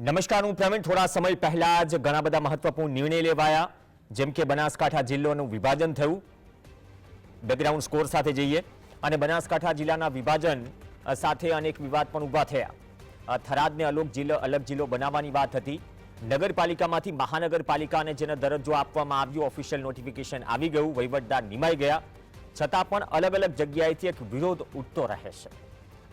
નમસ્કાર, હું પ્રવીણ. થોડા સમય પહેલા જ ઘણા બધા મહત્વપૂર્ણ નિર્ણય લેવાયા, જેમ કે બનાસકાંઠા જિલ્લાનું વિભાજન થયું. બેકગ્રાઉન્ડ સ્કોર સાથે જઈએ અને બનાસકાંઠા જિલ્લાના વિભાજન સાથે અનેક વિવાદ પણ ઊભા થયા. થરાદને અલગ જિલ્લો બનાવવાની વાત હતી. નગરપાલિકામાંથી મહાનગરપાલિકાને જેને દરજ્જો આપવામાં આવ્યો, ઓફિશિયલ નોટિફિકેશન આવી ગયું, વહીવટદાર નિમાઈ ગયા, છતાં પણ અલગ જગ્યાએથી એક વિરોધ ઉઠતો રહે છે.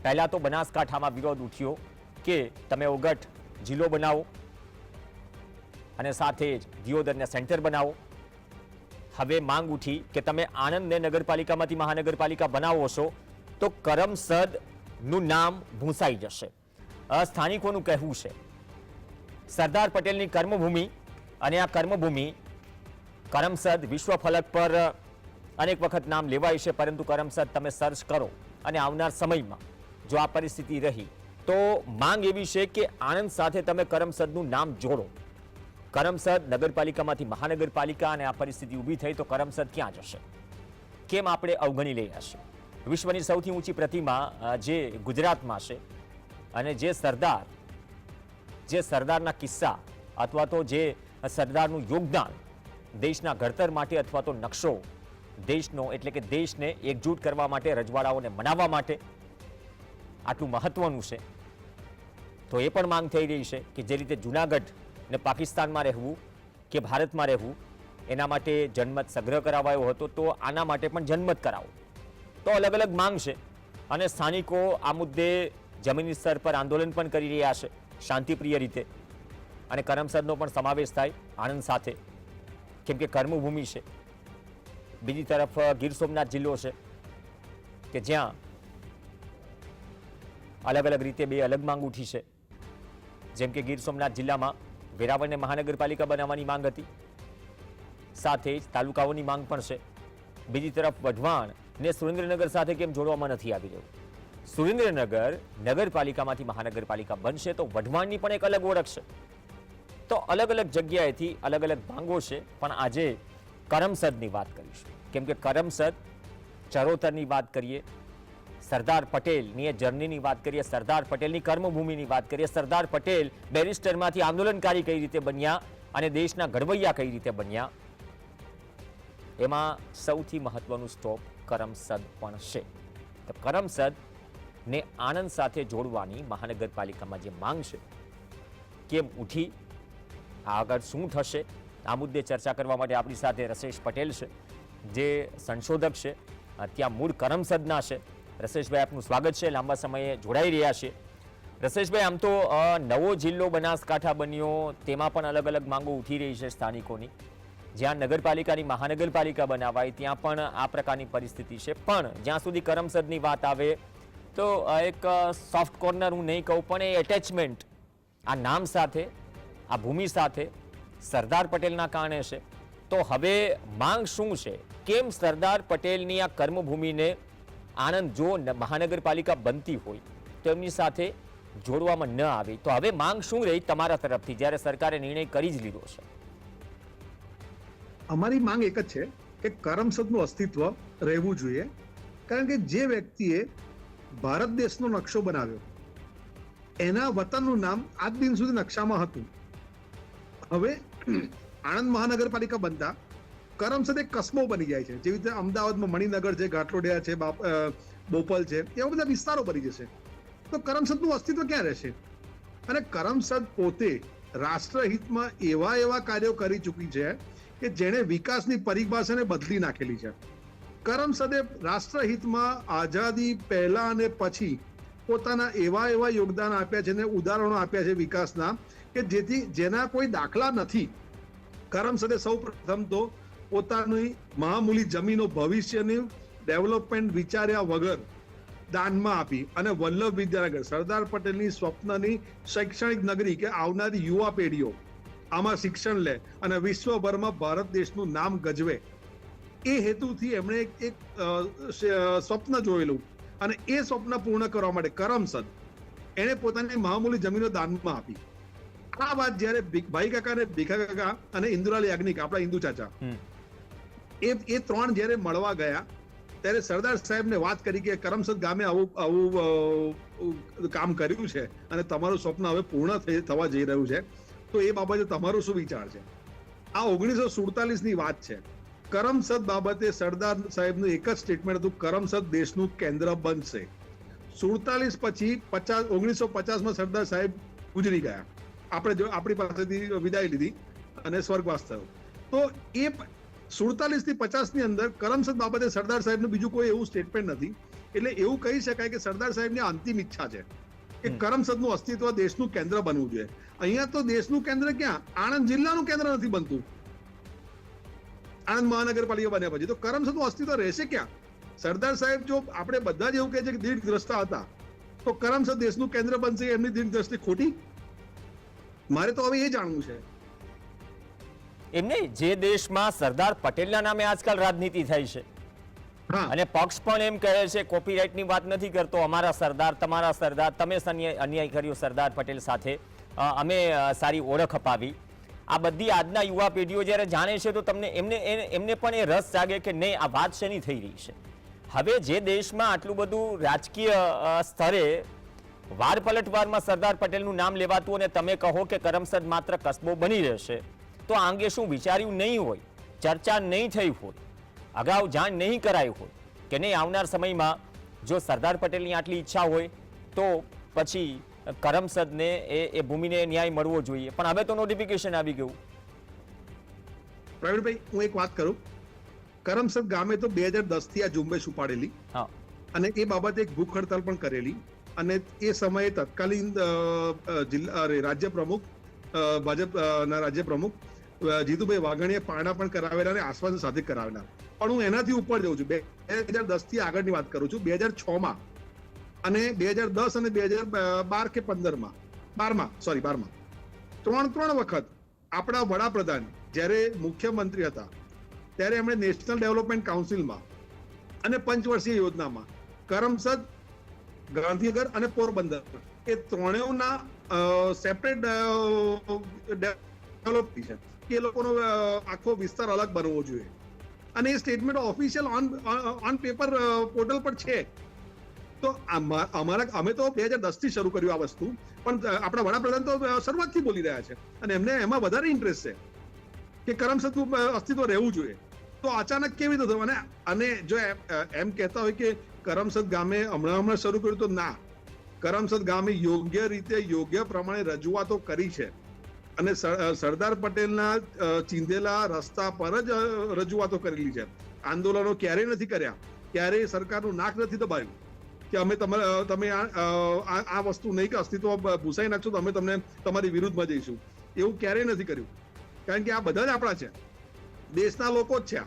પહેલા તો બનાસકાંઠામાં વિરોધ ઉઠ્યો કે તમે ઓગટ જિલ્લો બનાવો અને સાથે જ દિયોદરને સેન્ટર બનાવો. હવે માંગ ઉઠી કે તમે આણંદને નગરપાલિકામાંથી મહાનગરપાલિકા બનાવો છો તો કરમસદનું નામ ભૂંસાઈ જશે. સ્થાનિકોનું કહેવું છે સરદાર પટેલની કર્મભૂમિ અને આ કર્મભૂમિ કરમસદ વિશ્વ ફલક પર અનેક વખત નામ લેવાય છે, પરંતુ કરમસદ તમે સર્ચ કરો અને આવનાર સમયમાં જો આ પરિસ્થિતિ રહી તો માંગ એવી છે કે આણંદ સાથે તમે કરમસદનું નામ જોડો. કરમસદ નગરપાલિકામાંથી મહાનગરપાલિકા અને આ પરિસ્થિતિ ઊભી થઈ તો કરમસદ ક્યાં જશે? કેમ આપણે અવગણી રહ્યા છીએ? વિશ્વની સૌથી ઊંચી પ્રતિમા જે ગુજરાતમાં છે અને જે સરદારના કિસ્સા અથવા તો જે સરદારનું યોગદાન દેશના ઘડતર માટે અથવા તો નકશો દેશનો, એટલે કે દેશને એકજૂટ કરવા માટે, રજવાડાઓને મનાવવા માટે આટલું મહત્વનું છે, તો એ પણ માંગ થઈ રહી છે કે જે રીતે જૂનાગઢ ને પાકિસ્તાનમાં રહેવું કે ભારતમાં રહેવું એના માટે જનમત સંગ્રહ કરાવાયો હતો, તો આના માટે પણ જનમત કરાવો. તો અલગ માંગ છે અને સ્થાનિકો આ મુદ્દે જમીની સ્તર પર આંદોલન પણ કરી રહ્યા છે શાંતિપ્રિય રીતે. અને કરમસદનો પણ સમાવેશ થાય આણંદ સાથે, કેમ કે કર્મભૂમિ છે. બીજી તરફ ગીર સોમનાથ જિલ્લો છે કે જ્યાં અલગ રીતે બે અલગ માંગ ઉઠી છે. જેમ કે ગીર સોમનાથ જિલ્લામાં વેરાવળને મહાનગરપાલિકા બનાવવાની માંગ હતી, સાથે જ તાલુકાઓની માંગ પણ છે. બીજી તરફ વઢવાણ ને સુરેન્દ્રનગર સાથે કેમ જોડવામાં નથી આવી રહ્યું? સુરેન્દ્રનગર નગરપાલિકામાંથી મહાનગરપાલિકા બનશે તો વઢવાણની પણ એક અલગ ઓળખ છે. તો અલગ જગ્યાએથી અલગ માંગો છે. પણ આજે કરમસદની વાત કરીશું, કેમ કે કરમસદ ચરોતરની વાત કરીએ, સરદાર પટેલની એ જર્નીની વાત કરીએ, સરદાર પટેલની કર્મભૂમિની વાત કરીએ, સરદાર પટેલ બેરિસ્ટરમાંથી આંદોલનકારી કઈ રીતે બન્યા અને દેશના ઘડવૈયા કઈ રીતે બન્યા, એમાં સૌથી મહત્વનું સ્ટોપ કરમસદ પણ છે. તો કરમસદને આણંદ સાથે જોડવાની મહાનગરપાલિકામાં જે માંગ છે કેમ ઉઠી, આગળ શું થશે, આ મુદ્દે ચર્ચા કરવા માટે આપણી સાથે રસેશ પટેલ છે, જે સંશોધક છે, ત્યાં મૂળ કરમસદના છે. રસેશભાઈ, આપનું સ્વાગત છે. લાંબા સમયે જોડાઈ રહ્યા છે. રસેશભાઈ, આમ તો નવો જિલ્લો બનાસકાંઠા બન્યો, તેમાં પણ અલગ માંગો ઉઠી રહી છે સ્થાનિકોની. જ્યાં નગરપાલિકાની મહાનગરપાલિકા બનાવાય ત્યાં પણ આ પ્રકારની પરિસ્થિતિ છે. પણ જ્યાં સુધી કરમસદની વાત આવે તો એક સોફ્ટ કોર્નર હું નહીં કહું, પણ એ એટેચમેન્ટ આ નામ સાથે, આ ભૂમિ સાથે સરદાર પટેલના કારણે છે. તો હવે માંગ શું છે? કેમ સરદાર પટેલની આ કર્મભૂમિને આણંદ જો મહાનગરપાલિકા બનતી હોય તો એમની સાથે જોડવામાં ન આવી? તો હવે માંગ શું રહી તમારા તરફથી, જ્યારે સરકારે નિર્ણય કરી જ લીધો છે? અમારી માંગ એક જ છે કે કરમસદનું અસ્તિત્વ રહેવું જોઈએ, કારણ કે જે વ્યક્તિએ ભારત દેશનો નકશો બનાવ્યો એના વતનનું નામ આજ દિન સુધી નકશામાં હતું. હવે આણંદ મહાનગરપાલિકા બનતા કરમસદ એક કસ્બો બની જાય છે. જેવી રીતે અમદાવાદમાં મણિનગર છે, ઘાટલોડિયા છે, બોપલ છે, એવા બધા વિસ્તારો બની જશે. તો કરમસદનું અસ્તિત્વ ક્યાં રહેશે? અને કરમસદ પોતે રાષ્ટ્રહિતમાં એવા કાર્યો કરી ચૂકી છે કે જેણે વિકાસની પરિભાષાને બદલી નાખેલી છે. કરમસદે રાષ્ટ્રહિતમાં આઝાદી પહેલા અને પછી પોતાના એવા યોગદાન આપ્યા છે ને ઉદાહરણો આપ્યા છે વિકાસના કે જેના કોઈ દાખલા નથી. કરમસદે સૌ પ્રથમ તો પોતાની મહામૂલી જમીનો ભવિષ્યની ડેવલપમેન્ટ વિચાર્યા વગર દાનમાં આપી અને વલ્લભ વિદ્યાનગર, સરદાર પટેલની સ્વપ્નની શૈક્ષણિક નગરી કે આવનારી યુવા પેઢીઓ આમાં શિક્ષણ લે અને વિશ્વભરમાં ભારત દેશનું નામ ગજવે, એ હેતુથી એમણે એક સ્વપ્ન જોયેલું અને એ સ્વપ્ન પૂર્ણ કરવા માટે કરમસદ એણે પોતાની મહામૂલી જમીનો દાનમાં આપી. આ વાત જયારે ભાઈ કાકા અને ભીખા કાકા અને ઇન્દુલાલ યાજ્ઞિક, આપણા હિન્દુ ચાચા, એ ત્રણ જયારે મળવા ગયા ત્યારે સરદાર સાહેબને વાત કરી કે કરમસદ ગામે આવું કામ કર્યું છે અને તમારું સ્વપ્ન હવે પૂર્ણ થવા જઈ રહ્યું છે, તો એ બાબતે તમારો શું વિચાર છે? આ 1947 ની વાત છે. કરમસદ બાબતે સરદાર સાહેબનું એક જ સ્ટેટમેન્ટ હતું, કરમસદ દેશનું કેન્દ્ર બનશે. 47 પછી 1950માં સરદાર સાહેબ ગુજરી ગયા, આપણી પાસેથી વિદાય લીધી અને સ્વર્ગવાસ થયો. તો એ 47 થી 50 ની અંદર કરમસદ બાબતે સરદાર સાહેબનું બીજું કોઈ એવું સ્ટેટમેન્ટ નથી. એટલે એવું કહી શકાય કે સરદાર સાહેબની અંતિમ ઈચ્છા છે કે કરમસદનું અસ્તિત્વ દેશનું કેન્દ્ર બનવું જોઈએ. અહીંયા તો દેશનું કેન્દ્ર ક્યાં, આણંદ જિલ્લાનું કેન્દ્ર નથી બનતું. આણંદ મહાનગરપાલિકા બન્યા પછી તો કરમસદનું અસ્તિત્વ રહેશે ક્યાં? સરદાર સાહેબ જો આપણે બધા જ એવું કહે છે કે દીર્ઘદ્રષ્ટા હતા, તો કરમસદ દેશનું કેન્દ્ર બનશે, એમની દીર્ઘદ્રષ્ટિ ખોટી? મારે તો હવે એ જાણવું છે. એમને જે દેશમાં સરદાર પટેલના નામે આજકાલ રાજનીતિ થઈ છે અને પક્ષ પણ એમ કહે છે, કોપીરાઇટની વાત નથી કરતો, અમારા સરદાર, તમારા સરદાર, તમે અન્યાય કર્યો સરદાર પટેલ સાથે, અમે સારી ઓળખ અપાવી. આ બધી આજના યુવા પેઢીઓ જ્યારે જાણે છે તો એમને પણ એ રસ જાગે કે નહીં, આ વાત શેની થઈ રહી છે. હવે જે દેશમાં આટલું બધું રાજકીય સ્તરે વાર પલટવારમાં સરદાર પટેલનું નામ લેવાતું અને તમે કહો કે કરમસદ માત્ર કસ્બો બની રહેશે, તો આ અંગે શું વિચાર્યું નહીં હોય, ચર્ચા નહીં થઈ હોય, અગાઉ જાણ નહીં કરાયું હોય કે નહીં આવનાર સમયમાં જો સરદાર પટેલની આટલી ઈચ્છા હોય તો પછી કરમસદને એ ભૂમિને ન્યાય મળવો જોઈએ. પણ હવે તો નોટિફિકેશન આવી ગયું. પ્રવીણભાઈ, હું એક વાત કરું. કરમસદ ગામે તો 2010 થી આ ઝુંબેશ ઉપાડેલી અને એ બાબતે એક ભૂખ હડતાલ પણ કરેલી અને એ સમયે તત્કાલીન રાજ્ય પ્રમુખ, ભાજપના રાજ્ય પ્રમુખ જીતુભાઈ વાઘાણીએ પારણા પણ કરાવેલા અને આશ્વાસન સાથે કરાવેલા. પણ હું એનાથી ઉપર જઉં છું, 2010 થી આગળની વાત કરું છું. 2006માં અને 2010 અને 2012 કે 12માં 3 વખત આપણા વડાપ્રધાન જ્યારે મુખ્યમંત્રી હતા ત્યારે એમણે નેશનલ ડેવલપમેન્ટ કાઉન્સિલમાં અને પંચવર્ષીય યોજનામાં કરમસદ, ગાંધીનગર અને પોરબંદર એ ત્રણેયના સેપરેટ ડેવલપ છે કે એ લોકોનો આખો વિસ્તાર અલગ બનવો જોઈએ અને એ statement official on paper portal પર છે. તો અમે તો 2010 થી શરૂ કર્યું આ વસ્તુ, પણ આપણા વડાપ્રધાન તો શરૂઆતથી બોલી રહ્યા છે અને એમને એમાં વધારે ઇન્ટરેસ્ટ છે કે કરમસદનું અસ્તિત્વ રહેવું જોઈએ. તો અચાનક કેવી રીતે થયું? અને જો એમ કહેતા હોય કે કરમસદ ગામે હમણાં શરૂ કર્યું, તો ના, કરમસદ ગામે યોગ્ય રીતે યોગ્ય પ્રમાણે રજૂઆતો કરી છે અને સરદાર પટેલના ચીંધેલા રસ્તા પર જ રજૂઆતો કરેલી છે. આંદોલનો ક્યારેય નથી કર્યા, ક્યારેય સરકારનું નાક નથી દબાયું કે અમે તમે આ વસ્તુ નહીં કે અસ્તિત્વ ભૂસાઈ નાખશો તો અમે તમને તમારી વિરુદ્ધમાં જઈશું. એવું ક્યારેય નથી કર્યું, કારણ કે આ બધા જ આપણા છે, દેશના લોકો જ છે.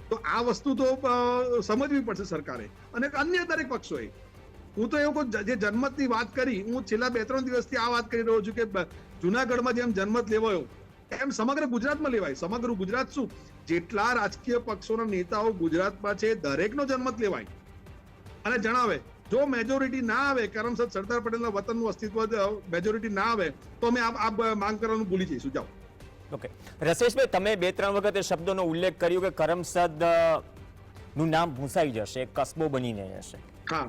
તો આ વસ્તુ તો સમજવી પડશે સરકારે અને અન્ય દરેક પક્ષોએ. હું તો એવું જે જનમતની વાત કરી, હું છેલ્લા 2-3 દિવસથી આ વાત કરી રહ્યો છું કે જુનાગઢમાં જેમ જનમત લેવાયો એમ સમગ્ર ગુજરાતમાં લેવાય. સમગ્ર ગુજરાત શું, જેટલા રાજકીય પક્ષોના નેતાઓ ગુજરાતમાં છે દરેકનો જનમત લેવાય અને જણાવે. જો મેજોરિટી ના આવે, કરમસદ સરદાર પટેલના વતનનું અસ્તિત્વ મેજોરિટી ના આવે તો અમે આ માંગ કરવાનું ભૂલી જઈશું. જાઓ. ઓકે રસેશભાઈ, તમે 2-3 વખત એ શબ્દોનો ઉલ્લેખ કર્યો કે કરમસદ નું નામ ભૂંસાઈ જશે, કસ્બો બનીને જશે.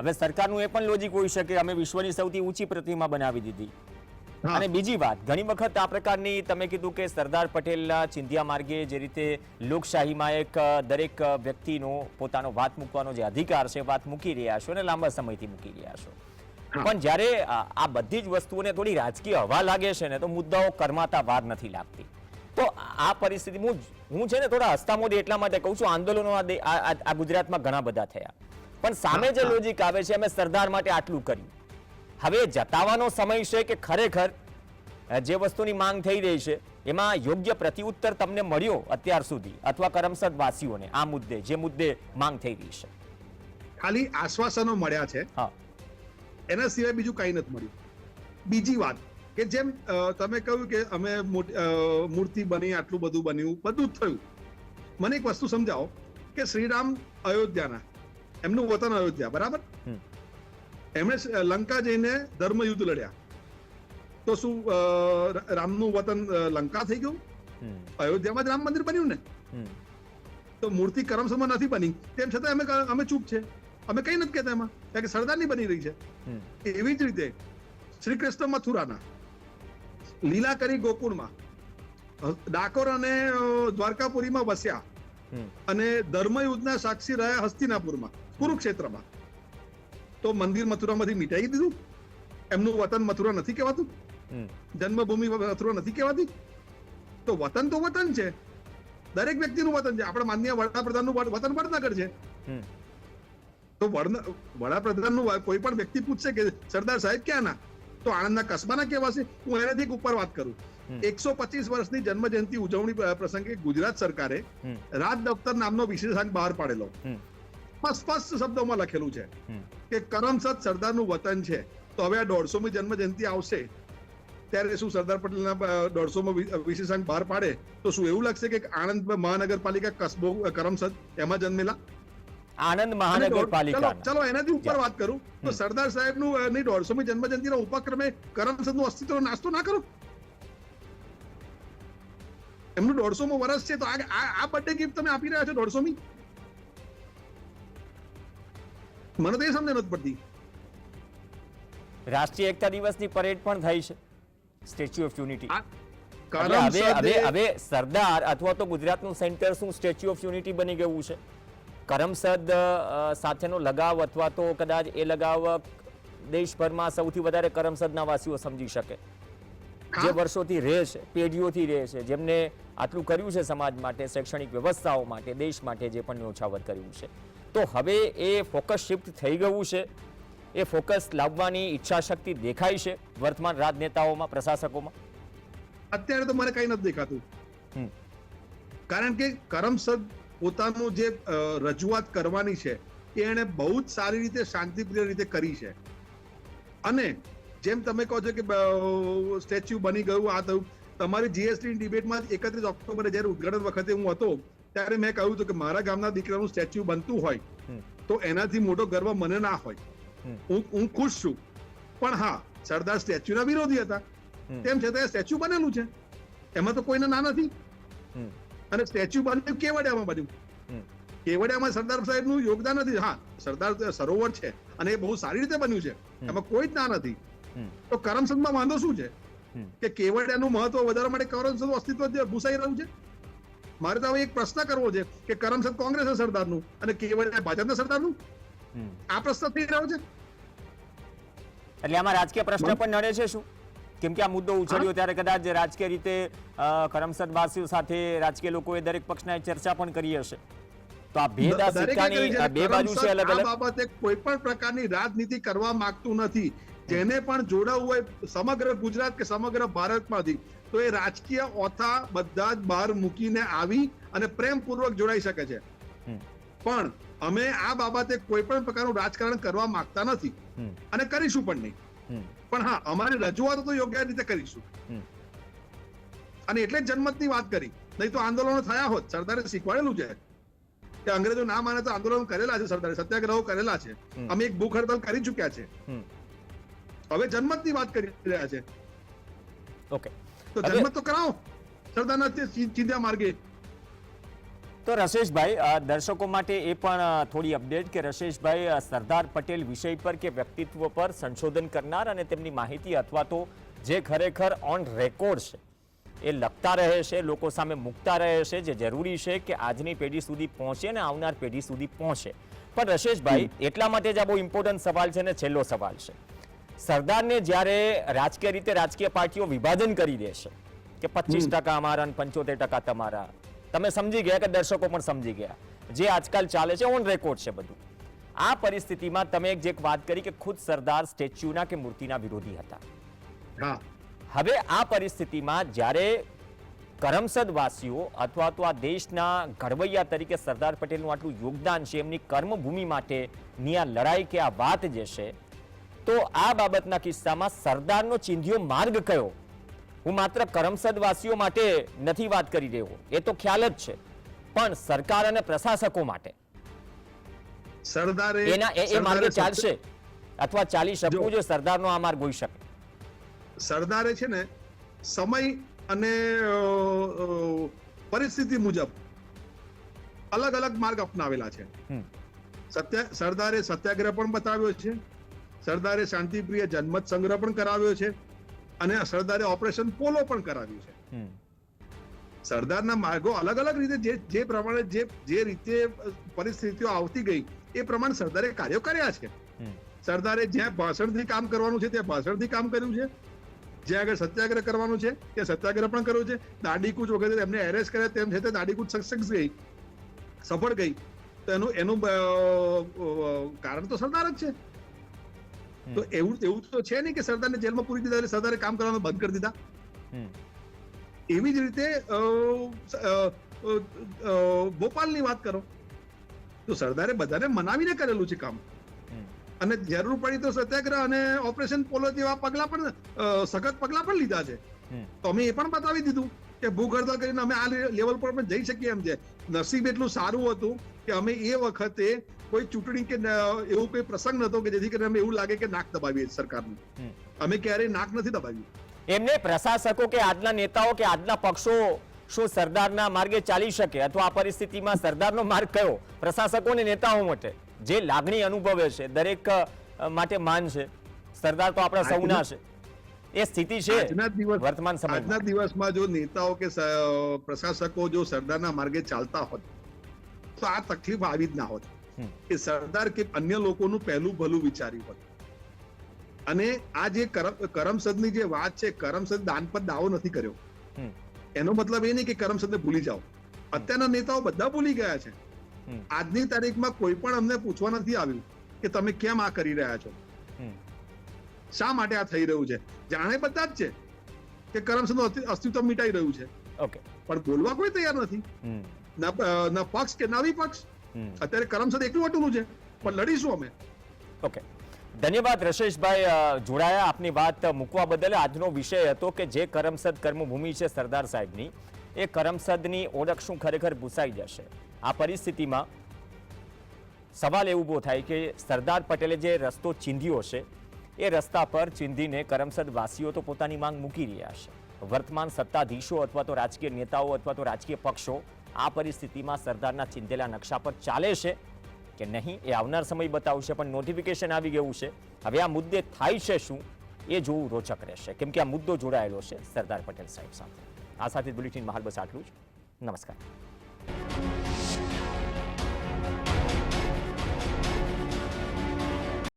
હવે સરકારનું એ પણ લોજિક હોઈ શકે અમે વિશ્વની સૌથી ઊંચી પ્રતિમા બનાવી દીધી. અને બીજી વાત, ઘણી વખત આ પ્રકારની તમે કીધું કે સરદાર પટેલના ચિંધ્યા માર્ગે જે રીતે લોકશાહીમાં એક દરેક વ્યક્તિનો પોતાનો વાત મૂકવાનો જે અધિકાર છે, વાત મૂકી રહ્યા છો અને લાંબા સમયથી મૂકી રહ્યા છો. પણ જ્યારે આ બધી જ વસ્તુઓને થોડી રાજકીય હવા લાગે છે ને તો મુદ્દાઓ કરમાતા વાર નથી લાગતી. તો આ પરિસ્થિતિ હું છે ને થોડા હસ્તામોદ એટલા માટે કહું છું, આંદોલનો આ ગુજરાતમાં ઘણા બધા થયા, પણ સામે જે લોજિક આવે છે અમે સરદાર માટે આટલું કર્યું. હવે જતાવાનો સમય છે કે ખરેખર જે વસ્તુની માંગ થઈ રહી છે એમાં યોગ્ય પ્રત્યુત્તર તમને મળ્યો અત્યાર સુધી અથવા કરમસદ વાસીઓને આ મુદ્દે જે મુદ્દે માંગ થઈ રહી છે? ખાલી આશ્વાસનો મળ્યા છે, એના સિવાય બીજું કઈ નથી મળ્યું. બીજી વાત કે જેમ તમે કહ્યું કે અમે મૂર્તિ બની, આટલું બધું બન્યું, બધું જ થયું. મને એક વસ્તુ સમજાવો કે શ્રીરામ અયોધ્યાના, એમનું વતન અયોધ્યા, બરાબર? એમણે લંકા જઈને ધર્મયુદ્ધ લડ્યા, તો શું રામનું વતન લંકા થઈ ગયું? અયોધ્યામાં જ રામ મંદિર બન્યું ને. તો મૂર્તિ કરમસદમાં નથી બની, તેમ છતાં અમે ચૂપ છે, અમે કઈ નથી કહેતા એમાં, કારણ કે સરદારની બની રહી છે. એવી જ રીતે શ્રી કૃષ્ણ મથુરાના, લીલા કરી ગોકુળમાં, ડાકોર અને દ્વારકાપુરીમાં વસ્યા અને ધર્મયુદ્ધના સાક્ષી રહ્યા હસ્તિનાપુરમાં, કુરુક્ષેત્રમાં. તો મંદિર મથુરામાંથી મિટાઈ દીધું? એમનું વતન મથુરા નથી કહેવાતું? જન્મભૂમિ મથુરા નથી કહેવાતી? તો વતન છે, દરેક વ્યક્તિનું વતન છે. આપણે માનનીય વડાપ્રધાનનું વતન વડનગર છે. તો વડાપ્રધાનનું કોઈ પણ વ્યક્તિ પૂછશે કે સરદાર સાહેબ ક્યાંના, તો આણંદના કસ્બાના કહેવાશે. હું એનાથી એક ઉપર વાત કરું. 125 વર્ષની જન્મ જયંતિ ઉજવણી પ્રસંગે ગુજરાત સરકારે રાજ દફતર નામનો વિશેષાંક બહાર પાડેલો. સ્પષ્ટ શબ્દોમાં લખેલું છે કે કરમસદ સરદારનું વતન છે. તો હવે આ 150મી જન્મ જયંતિ આવશે ત્યારે શું સરદાર પટેલના 150મો વિશેષાંક બહાર પાડે તો શું એવું લાગશે કે આણંદ મહાનગરપાલિકા કસ્બો કરમસદ એમાં જન્મેલા? આણંદ મહાનગરપાલિકા, ચલો એનાથી ઉપર વાત કરું તો સરદાર સાહેબનું 150મી જન્મ જયંતિના ઉપક્રમે કરમસદનું અસ્તિત્વ નાસ્તો ના કરો. એમનું 150મો વર્ષ છે તો આ બર્થડે ગિફ્ટ તમે આપી રહ્યા છો 150મી? મને તો એ સમજ નથી પડતી. રાષ્ટ્રીય એકતા દિવસની પરેડ પણ થઈ છે, સ્ટેચ્યુ ઓફ યુનિટી. હવે સરદાર અથવા તો ગુજરાતનું સેન્ટર શું સ્ટેચ્યુ ઓફ યુનિટી બની ગયું છે? કરમસદ સાથેનો લગાવ અથવા તો કદાચ એ લગાવ દેશભરમાં સૌથી વધારે કરમસદના વાસીઓ સમજી શકે, જે વર્ષોથી રહે છે, પેઢીઓથી રહે છે, જેમને આટલું કર્યું છે સમાજ માટે, શૈક્ષણિક વ્યવસ્થાઓ માટે, દેશ માટે જે પણ ન્યોછાવર કર્યું છે. તો હવે એ ફોકસ શિફ્ટ થઈ ગયું છે. એ ફોકસ લાવવાની ઈચ્છા શક્તિ દેખાય છે વર્તમાન રાજનેતાઓમાં, પ્રશાસકોમાં? અત્યારે તો મને કઈ નથી દેખાતું, કારણ કે કરમસદ પોતાનું જે રજૂઆત કરવાની છે એ એને બહુ જ સારી રીતે, શાંતિપ્રિય રીતે કરી છે. અને જેમ તમે કહો છો કે સ્ટેચ્યુ બની ગયું, આ થયું, તમારી જીએસટી ડિબેટમાં 31 ઓક્ટોબરે જ્યારે ઉદઘાટન વખતે હું હતો ત્યારે મેં કહ્યું હતું કે મારા ગામના દીકરાનું સ્ટેચ્યુ બનતું હોય તો એનાથી મોટો ગર્વ મને ના હોય. હું ખુશ છું. પણ હા, સરદાર સ્ટેચ્યુના વિરોધી હતા, તેમ છતાં સ્ટેચ્યુ બનેલું છે, એમાં તો કોઈને ના નથી. અને સ્ટેચ્યુ બન્યું કેવડિયામાં બન્યું. કેવડિયામાં સરદાર સાહેબનું યોગદાન નથી. હા, સરદાર સરોવર છે અને એ બહુ સારી રીતે બન્યું છે, એમાં કોઈ જ ના નથી. તો કરમસદમાં વાંધો શું છે કે કેવડિયાનું મહત્વ વધારવા માટે કરમસદનું અસ્તિત્વ ભૂસાઈ રહ્યું છે? મારે તો હવે એક પ્રશ્ન કરવો છે કે કરમસદ કોંગ્રેસ સરદારનું અને કેવડિયા ભાજપના સરદારનું, આ પ્રશ્ન થઈ રહ્યો છે. એટલે આમાં રાજકીય પ્રશ્ન પણ નડે છે શું? કેમ કે આ મુદ્દો ઉછળ્યો ત્યારે કદાચ રાજકીય રીતે કરમસદ વાસીઓ સાથે રાજકીય લોકોએ દરેક પક્ષના ચર્ચા પણ કરી હશે. તો આ ભેદ, આ સિક્કાની બે બાજુ છે અલગ અલગ. આ બાબતે કોઈ પણ પ્રકારની રાજનીતિ કરવા માંગતું નથી. જેને પણ જોડાવું હોય સમગ્ર ગુજરાત કે સમગ્ર ભારતમાંથી, તો એ રાજકીય ઓથા બધા જ બહાર મૂકીને આવી અને પ્રેમપૂર્વક જોડાઈ શકે છે. પણ અમે આ બાબતે કોઈ પણ પ્રકારનું રાજકારણ કરવા માંગતા નથી અને કરીશું પણ નહીં. પણ હા, અમારી રજૂઆતો તો યોગ્ય રીતે કરીશું. અને એટલે જ જનમતની વાત કરી, નહીં તો આંદોલનો થયા હોત. સરદારે શીખવાડેલું છે કે અંગ્રેજો ના માને તો આંદોલન કરેલા છે, સરદારે સત્યાગ્રહો કરેલા છે, અમે એક ભૂખ હડતાલ કરી ચૂક્યા છે. હવે જનમતની વાત કરી રહ્યા છે. ઓકે, તો જનમત તો કરાવો સરદારના સીધા માર્ગે. તો રશેશભાઈ, દર્શકો માટે એ પણ થોડી અપડેટ કે રશેશભાઈ, સરદાર પટેલ વિષય પર કે વ્યક્તિત્વ પર સંશોધન કરનાર અને તેમની માહિતી અથવા તો જે ખરેખર ઓન રેકોર્ડ છે એ લખતા રહે છે, લોકો સામે મૂકતા રહે છે, જે જરૂરી છે કે આજની પેઢી સુધી પહોંચે અને આવનાર પેઢી સુધી પહોંચે. પણ રશેશભાઈ, એટલા માટે જ આ બહુ ઇમ્પોર્ટન્ટ સવાલ છે અને છેલ્લો સવાલ છે. સરદારને જ્યારે રાજકીય રીતે રાજકીય પાર્ટીઓ વિભાજન કરી દેશે કે 25% અમારા અને 75% તમારા, તમે સમજી ગયા કે દર્શકો પણ સમજી ગયા, જે આજકાલ ચાલે છે ઓન રેકોર્ડ છે બધું. આ પરિસ્થિતિમાં તમે જે વાત કરી કે ખુદ સરદાર સ્ટેચ્યુના કે મૂર્તિના વિરોધી હતા. હવે આ પરિસ્થિતિમાં જ્યારે કરમસદ વાસીઓ અથવા તો આ દેશના ઘડવૈયા તરીકે સરદાર પટેલનું આટલું યોગદાન છે, એમની કર્મભૂમિ માટેની આ લડાઈ કે આ વાત જે છે, તો આ બાબતના કિસ્સામાં સરદારનો ચિંધ્યો માર્ગ કયો? હું માત્ર કરમસદ વાસીઓ માટે નથી વાત કરી રહ્યો, એ તો ખ્યાલ જ છે, પણ સરકાર અને પ્રશાસકો માટે સરદારે એ માર્ગે ચાલશે અથવા ચાલી શકવું જો સરદારનો આ માર્ગ હોઈ શકે. સરદારે છે ને સમય અને પરિસ્થિતિ મુજબ અલગ અલગ માર્ગ અપનાવેલા છે. હમ. સરદારે સત્યાગ્રહ પણ બતાવ્યો છે, સરદારે શાંતિપ્રિય જનમત સંગ્રહ પણ કરાવ્યો છે, અને સરદારે ઓપરેશન પોલો પણ કરાવ્યું છે. હમ. સરદારના માર્ગો અલગ અલગ રીતે જે પ્રમાણે જે રીતે પરિસ્થિતિઓ આવતી ગઈ એ પ્રમાણે સરદારે કાર્યો કર્યા છે. હમ. સરદારે જ્યાં ભાષણથી કામ કરવાનું છે ત્યાં ભાષણથી કામ કર્યું છે, જ્યાં આગળ સત્યાગ્રહ કરવાનું છે ત્યાં સત્યાગ્રહ પણ કર્યો છે. દાંડીકૂચ વખતે એમને એરેસ્ટ કર્યા તેમ છતાં દાંડીકૂચ સક્સેસ ગઈ, સફળ ગઈ, તો એનું કારણ તો સરદાર જ છે. તો એવું તો છે નહીં કે સરદારને જેલમાં પૂરી દીધા એટલે સરદારે કામ કરવાનું બંધ કરી દીધા. હમ. એવી જ રીતે ભોપાલની વાત કરો તો સરદારે બધાને મનાવીને કરેલું છે કામ, અને જરૂર પડી તો સત્યાગ્રહ અને ઓપરેશન પોલો જેવા પગલા પણ સખત પગલા પણ લીધા છે. તો અમે એ પણ બતાવી દીધું કે ભૂખ હડતાલ કરીને અમે આ લેવલ પર પણ જઈ શકીએ એમ છે. નસીબ એટલું સારું હતું કે અમે એ વખતે કોઈ ચૂંટણી કે એવું કોઈ પ્રસંગ નતો કે જેથી કરીને અમે એવું લાગે કે નાક દબાવીએ સરકારનું. અમે ક્યારેય નાક નથી દબાવ્યું. એમને પ્રશાસકો કે આજના નેતાઓ કે આજના પક્ષો શું સરદારના માર્ગે ચાલી શકે, અથવા આ પરિસ્થિતિમાં સરદારનો માર્ગ કયો પ્રશાસકો અને નેતાઓ માટે જે લાગણી અનુભવે છે, દરેક માટે માન છે, સરદાર તો આપણા સૌના છે, એ સ્થિતિ છે વર્તમાન સમયમાં. આજના દિવસમાં જો નેતાઓ કે પ્રશાસકો જો સરદારના માર્ગે ચાલતા હોત તો આ તકલીફ આવી જ ના હોત કે સરદાર કે અન્ય લોકોનું પહેલું ભલું વિચાર્યું હોત. અને આ જે કરમસદની જે વાત છે, કરમસદ દાન પર દાવો નથી કર્યો, એનો મતલબ એ નહીં કે કરમસદને ભૂલી જાઓ. અત્યારના નેતાઓ બધા ભૂલી ગયા છે. આજની તારીખમાં કોઈ પણ અમને પૂછવા નથી આવ્યું કે તમે કેમ આ કરી રહ્યા છો, શા માટે આ થઈ રહ્યું છે. જાણે બધા જ છે કે કરમસદનું અસ્તિત્વ મિટાઈ રહ્યું છે, ઓકે, પણ બોલવા કોઈ તૈયાર નથી, ના પક્ષ કે ના વિપક્ષ. અત્યારે કરમસદ એકલું અટુલું છે, પણ લડીશું અમે. ઓકે, ધન્યવાદ રશેશભાઈ જોડાયા, આપની વાત મૂકવા બદલ. આજનો વિષય હતો કે જે કરમસદ કર્મભૂમિ છે સરદાર સાહેબની, એ કરમસદની ઓળખ શું ખરેખર ભૂસાઈ જશે. આ પરિસ્થિતિમાં સવાલ એ ઊભો થાય કે સરદાર પટેલે જે રસ્તો ચીંધ્યો છે એ રસ્તા પર ચીંધીને કરમસદ વાસીઓ તો પોતાની માંગ મૂકી રહ્યા છે. વર્તમાન સત્તાધીશો અથવા તો રાજકીય નેતાઓ અથવા તો રાજકીય પક્ષો આ પરિસ્થિતિમાં સરદારના ચિંધેલા નકશા પર ચાલે છે કે નહીં એ આવનાર સમય બતાવશે. પણ નોટિફિકેશન આવી ગયું છે, હવે આ મુદ્દે થાય છે શું એ જોવું રોચક રહેશે, કેમ કે આ મુદ્દો જોડાયેલો છે સરદાર પટેલ સાહેબ સાથે. આ સાથે બુલેટિનમાં હાલ બસ આટલું જ. નમસ્કાર.